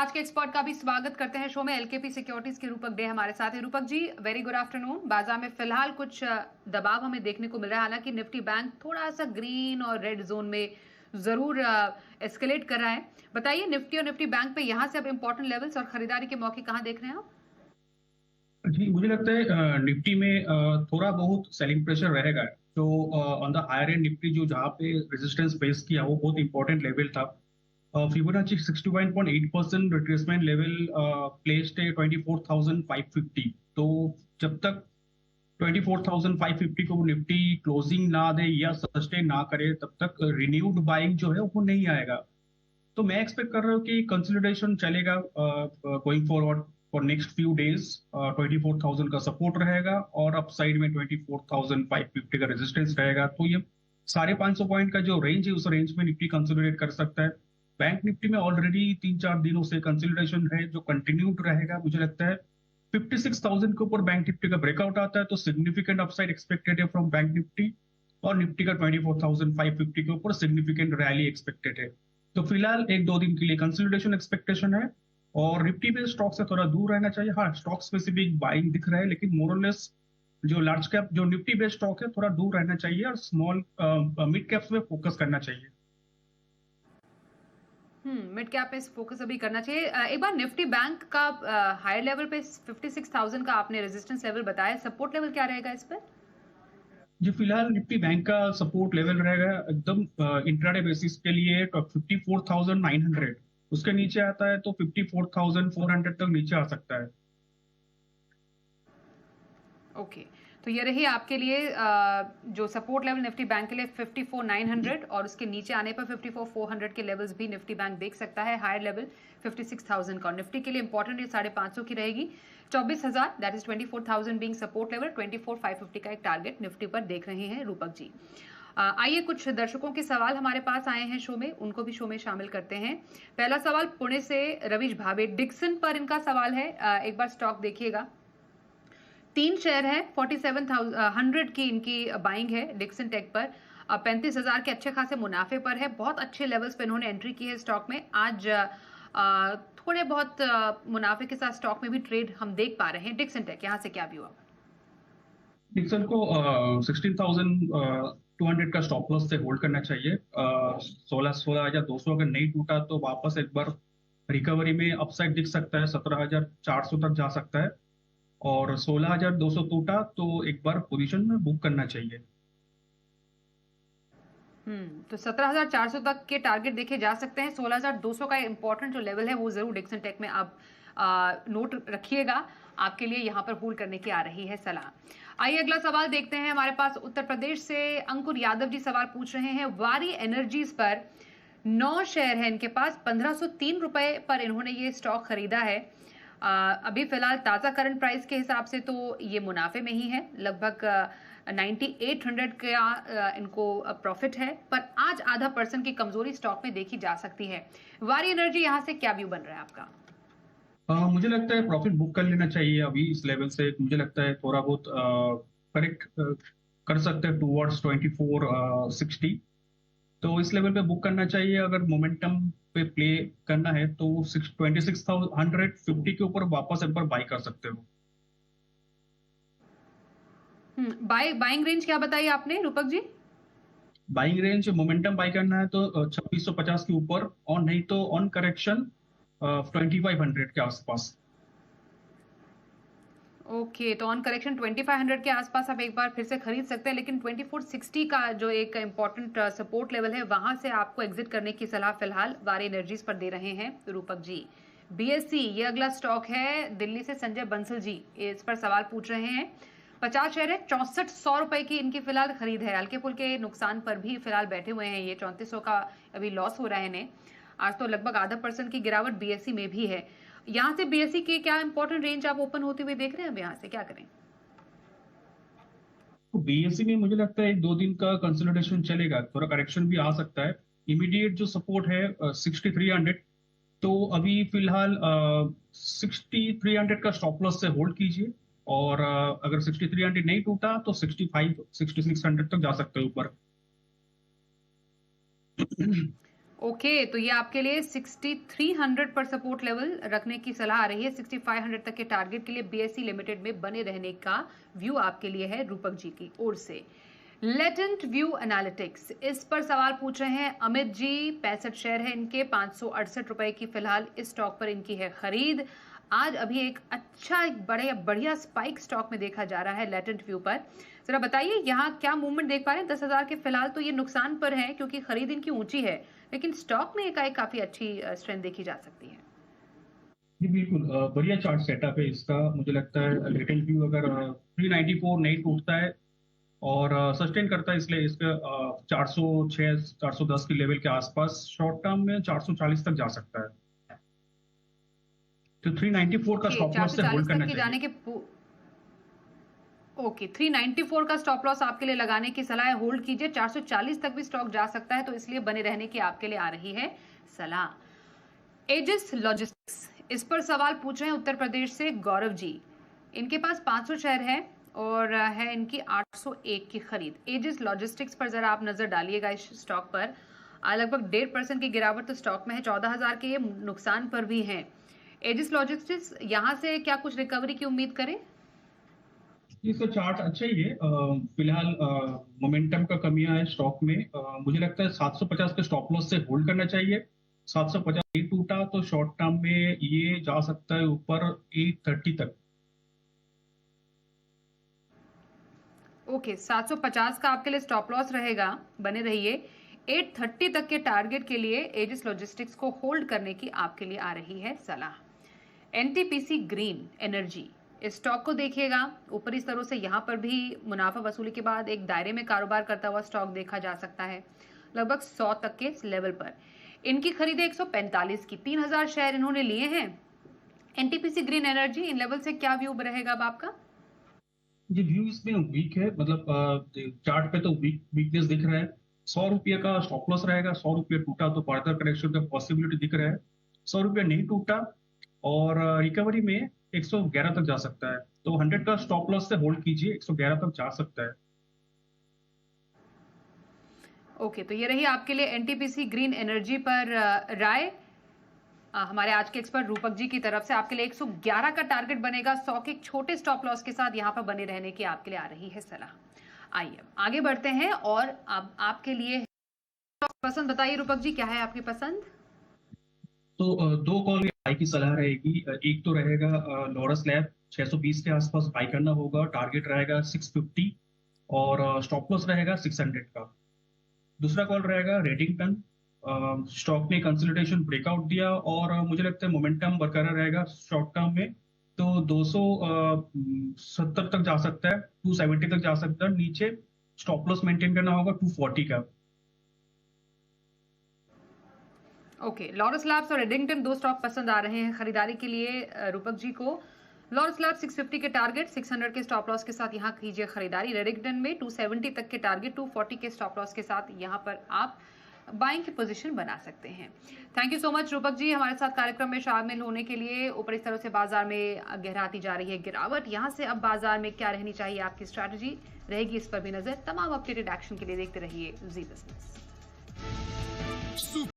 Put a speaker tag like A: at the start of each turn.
A: आज के एक्सपर्ट का भी स्वागत करते हैं शो में। एलकेपी सिक्योरिटीज के रूपक डे हमारे साथ है। Rupak ji, very good afternoon. बाजार में फिलहाल कुछ दबाव हमें देखने को मिल रहा है, हालांकि निफ्टी बैंक थोड़ा सा ग्रीन और रेड जोन में जरूर एस्केलेट कर रहा है। बताइए, निफ्टी और निफ्टी बैंक पे यहाँ से अब इंपॉर्टेंट लेवल्स और खरीदारी के मौके कहाँ देख रहे हैं आप?
B: जी, मुझे लगता है निफ्टी में थोड़ा बहुत सेलिंग प्रेशर रहेगा। तो on the higher end Nifty जो जहाँ पे रेजिस्टेंस फेस किया वो बहुत इंपॉर्टेंट लेवल था। फिबोनाची 61.8% रिट्रेसमेंट लेवल प्लेस्ड है 24,550। तो जब तक 24,550 को निफ्टी क्लोजिंग ना दे या सस्टेन ना करे तब तक रिन्यूड बाइंग जो है वो नहीं आएगा। तो मैं एक्सपेक्ट कर रहा हूँ कि कंसोलिडेशन चलेगा going forward for next few days. 24,000 का सपोर्ट रहेगा और अपसाइड में 24,550 का रेजिस्टेंस रहेगा। तो ये 550 पॉइंट का जो रेंज है उस रेंज में निफ्टी कंसोलिडेट कर सकता है। बैंक निफ्टी में ऑलरेडी 3-4 दिनों से कंसोलिडेशन है जो कंटिन्यूड रहेगा। मुझे लगता है 56,000 के ऊपर बैंक निफ्टी का ब्रेकआउट आता है तो सिग्निफिकेंट अपसाइड एक्सपेक्टेड है फ्रॉम बैंक निफ्टी। और निफ्टी का 24,550 के ऊपर सिग्निफिकेंट रैली एक्सपेक्टेड है। तो फिलहाल 1-2 दिन के लिए कंसोलिडेशन एक्सपेक्टेशन है और निफ्टी में स्टॉक से थोड़ा दूर रहना चाहिए। हाँ, स्टॉक स्पेसिफिक बाइंग दिख रहा है लेकिन मोरलेस जो लार्ज कैप जो निफ्टी बेस्ड स्टॉक है थोड़ा दूर रहना चाहिए और स्मॉल मिड कैप्स में फोकस करना चाहिए।
A: मिड कैप पे फोकस अभी करना चाहिए। एक बार निफ्टी बैंक का हायर लेवल पे 56,000 का आपने रेजिस्टेंस लेवल बताया, सपोर्ट लेवल क्या रहेगा इस पर?
B: जी, फिलहाल निफ्टी बैंक का सपोर्ट लेवल रहेगा एकदम इंट्राडे बेसिस के लिए तो 54,900। उसके नीचे आता है तो 54,400 तक नीचे आ सकता है।
A: ओके, तो ये रही आपके लिए जो सपोर्ट लेवल निफ्टी बैंक के लिए 54,900 और उसके नीचे आने पर 54,400 के लेवल्स भी निफ्टी बैंक देख सकता है। हायर लेवल 56,000 का और निफ्टी के लिए इंपॉर्टेंट ये 550 की रहेगी। 24,000 that is 24,000 being support level, 24,550 का एक टारगेट निफ्टी पर देख रहे हैं रूपक जी। आइए, कुछ दर्शकों के सवाल हमारे पास आए हैं शो में, उनको भी शो में शामिल करते हैं। पहला सवाल पुणे से रविश भावे, डिक्सन पर इनका सवाल है। एक बार स्टॉक देखिएगा। 3 शेयर है, 47,100 की इनकी बाइंग है डिक्सन टेक पर। 35,000 के अच्छे खासे मुनाफे पर है। बहुत अच्छे लेवल्स पे इन्होंने एंट्री की है स्टॉक में। आज थोड़े बहुत मुनाफे के साथ स्टॉक में भी ट्रेड हम देख पा रहे हैं। डिक्सन टेक, यहाँ से क्या व्यू आप?
B: डिक्सन को 16,200 का स्टॉप लॉस से होल्ड करना चाहिए। 16,200 अगर नहीं टूटा तो वापस एक बार रिकवरी में अपसाइड दिख सकता है, 17,400 तक जा सकता है। और 16,200 टूटा तो एक बार पोजीशन में बुक करना चाहिए।
A: तो 17,400 तक के टारगेट देखे जा सकते हैं। 16,200 का इंपॉर्टेंट जो लेवल है वो जरूर डिक्सन टेक में आप नोट रखिएगा। आपके लिए यहाँ पर होल्ड करने की आ रही है सलाह। आइए अगला सवाल देखते हैं। हमारे पास उत्तर प्रदेश से अंकुर यादव जी सवाल पूछ रहे हैं। वारी एनर्जीज पर 9 शेयर है इनके पास, 1,503 रुपए पर इन्होंने ये स्टॉक खरीदा है। अभी फिलहाल ताजा करंट प्राइस के हिसाब से तो ये मुनाफे में ही है, लगभग 9,800 का इनको प्रॉफिट है, पर आज आधा % की कमजोरी स्टॉक में देखी जा सकती है। वारी एनर्जी, यहाँ से क्या व्यू बन रहा है आपका?
B: मुझे लगता है प्रॉफिट बुक कर लेना चाहिए अभी इस लेवल से। मुझे लगता है थोड़ा बहुत करेक्ट कर सकते हैं टूवर्ड्स 2460। तो इस लेवल पे बुक करना चाहिए। अगर मोमेंटम पे प्ले करना है तो 26,150 के ऊपर वापस एक बार बाई कर सकते हो।
A: बाइंग रेंज क्या बताई आपने Rupak ji?
B: Buying range momentum by करना है तो 2650 के ऊपर और नहीं तो ऑन करेक्शन 2500 के आसपास।
A: ओके, तो ऑन करेक्शन 2500 के आसपास आप एक बार फिर से खरीद सकते हैं, लेकिन 2460 का जो एक इंपॉर्टेंट सपोर्ट लेवल है वहां से आपको एग्जिट करने की सलाह फिलहाल वारी एनर्जीज पर दे रहे हैं रूपक जी। बीएससी, ये अगला स्टॉक है। दिल्ली से संजय बंसल जी इस पर सवाल पूछ रहे हैं। 50 शेयर है, 6400 रुपए की इनकी फिलहाल खरीद है। हल्के फुल्के नुकसान पर भी फिलहाल बैठे हुए हैं ये, 3400 का अभी लॉस हो रहा है इन्हें। आज तो लगभग आधा % की गिरावट बीएससी में भी है। यहाँ से बीएससी की क्या इंपॉर्टेंट रेंज आप ओपन होते हुए देख रहे हैं? अब यहाँ से क्या करें?
B: तो बीएससी में मुझे लगता है 1-2 दिन का कंसोलिडेशन चलेगा, थोड़ा करेक्शन भी आ सकता है। इमीडिएट जो सपोर्ट है 6300। तो अभी फिलहाल 6300 का स्टॉप लॉस से होल्ड कीजिए। और अगर 6300 नहीं टूटा तो 65 6600 तक जा सकते हैं ऊपर।
A: ओके, तो ये आपके लिए 6300 पर सपोर्ट लेवल रखने की सलाह आ रही है। 6500 तक के टारगेट के लिए बीएसई लिमिटेड में बने रहने का व्यू आपके लिए है रूपक जी की ओर से। लेटेंट व्यू एनालिटिक्स, इस पर सवाल पूछ रहे हैं अमित जी। 65 शेयर है इनके, 568 रुपए की फिलहाल इस स्टॉक पर इनकी है खरीद। आज अभी एक बढ़िया स्पाइक स्टॉक में देखा जा रहा है लेटेंट व्यू पर। जरा बताइए यहाँ क्या मूवमेंट देख पा रहे हैं? 10,000 के फिलहाल तो ये नुकसान पर है क्योंकि खरीद इनकी ऊंची है, लेकिन स्टॉक में एकाएक काफी अच्छी स्ट्रेंथ देखी जा सकती है।
B: जी बिल्कुल, बढ़िया चार्ट सेटअप है इसका। मुझे लगता है लेटेंट व्यू अगर 394 नहीं टूटता है और सस्टेन करता है, इसलिए इसका 406 410 के लेवल के आसपास शॉर्ट टर्म में 440 तक जा सकता है। तो 394 का स्टॉप लॉस से होल्ड करना चाहिए।
A: ओके, 394 का स्टॉप लॉस आपके लिए लगाने की सलाह है, होल्ड कीजिए। 440 तक भी स्टॉक जा सकता है, तो इसलिए बने रहने की आपके लिए आ रही है सलाह। एजिस लॉजिस्टिक्स, इस पर सवाल पूछ रहे हैं उत्तर प्रदेश से गौरव जी। इनके पास 500 शेयर है और है इनकी 801 की खरीद। एजिस लॉजिस्टिक्स पर जरा आप नजर डालिएगा। इस स्टॉक पर लगभग 1.5% की गिरावट तो स्टॉक में है। 14,000 के ये नुकसान पर भी है। एजिस लॉजिस्टिक्स, यहां से क्या कुछ रिकवरी की उम्मीद करें?
B: इसका चार्ट अच्छा ही है। फिलहाल मोमेंटम का कमियां है स्टॉक में। मुझे लगता है 750 के स्टॉप लॉस से होल्ड करना चाहिए। 750 नहीं टूटा तो शॉर्ट टर्म में ये जा सकता है ऊपर 830 तक।
A: ओके, 750 का आपके लिए स्टॉप लॉस रहेगा, बने रहिए। 830 तक के टारगेट के लिए एजिस लॉजिस्टिक्स को होल्ड करने की आपके लिए आ रही है सलाह। एनटीपीसी ग्रीन एनर्जी, इस स्टॉक को देखिएगा। ऊपरी स्तरों से यहां पर भी मुनाफा वसूली के बाद एक दायरे में कारोबार करता हुआ स्टॉक देखा जा सकता है, लगभग 100 तक के लेवल पर। इनकी खरीद 145 की, 3000 शेयर इन्होंने लिए हैं। NTPC green energy, in level से क्या व्यू रहेगा अब आपका?
B: ये व्यू इसमें वीक है, मतलब चार्ट पे तो वीकनेस दिख रहा है। 100 रुपये का स्टॉप लॉस रहेगा। 100 रुपये टूटा तो फर्दर करेक्शन का पॉसिबिलिटी दिख रहा है। 100 रुपये नहीं टूटा और रिकवरी में 111 तक जा सकता है, तो 100 का स्टॉप लॉस से होल्ड कीजिए। 111 तक जा सकता है।
A: ओके, तो ये रही आपके लिए एनटीपीसी ग्रीन एनर्जी पर राय हमारे आज के एक्सपर्ट रूपक जी की तरफ से। आपके लिए 111 का टारगेट बनेगा। 100 के छोटे स्टॉप लॉस के साथ यहाँ पर बने रहने की आपके लिए आ रही है सलाह। आइए आगे बढ़ते हैं और अब आपके लिए पसंद बताइए रूपक जी, क्या है आपकी पसंद?
B: तो दो कॉल में बाई की सलाह रहेगी। एक तो रहेगा लॉरस लैब, 620 के आसपास बाई करना होगा। टारगेट रहेगा 650 और स्टॉप लॉस रहेगा 600 का। दूसरा कॉल रहेगा रेडिंगटन। स्टॉक ने कंसोलिडेशन ब्रेकआउट दिया और मुझे लगता है मोमेंटम बरकरार रहेगा शॉर्ट टर्म में, तो 270 तक जा सकता है, 270 तक जा सकता है। नीचे स्टॉप लॉस मेंटेन करना होगा 240 का।
A: ओके, लॉरस लैब्स और रेडिंगटन, दो स्टॉक पसंद आ रहे हैं खरीदारी के लिए रूपक जी को। लॉरस लैब्स 650 के टारगेट, 600 के स्टॉप लॉस के साथ यहां कीजिए खरीदारी। रेडिंगटन में 270 तक के टारगेट, 240 के स्टॉप लॉस के साथ यहां पर आप बाइंग की पोजीशन बना सकते हैं। Thank you so much Rupak ji हमारे साथ कार्यक्रम में शामिल होने के लिए। ऊपरी स्तरों से बाजार में गहराती जा रही है गिरावट, यहां से अब बाजार में क्या रहनी चाहिए आपकी स्ट्रैटेजी रहेगी, इस पर भी नजर। तमाम अपडेटेड एक्शन के लिए देखते रहिए जी बिजनेस।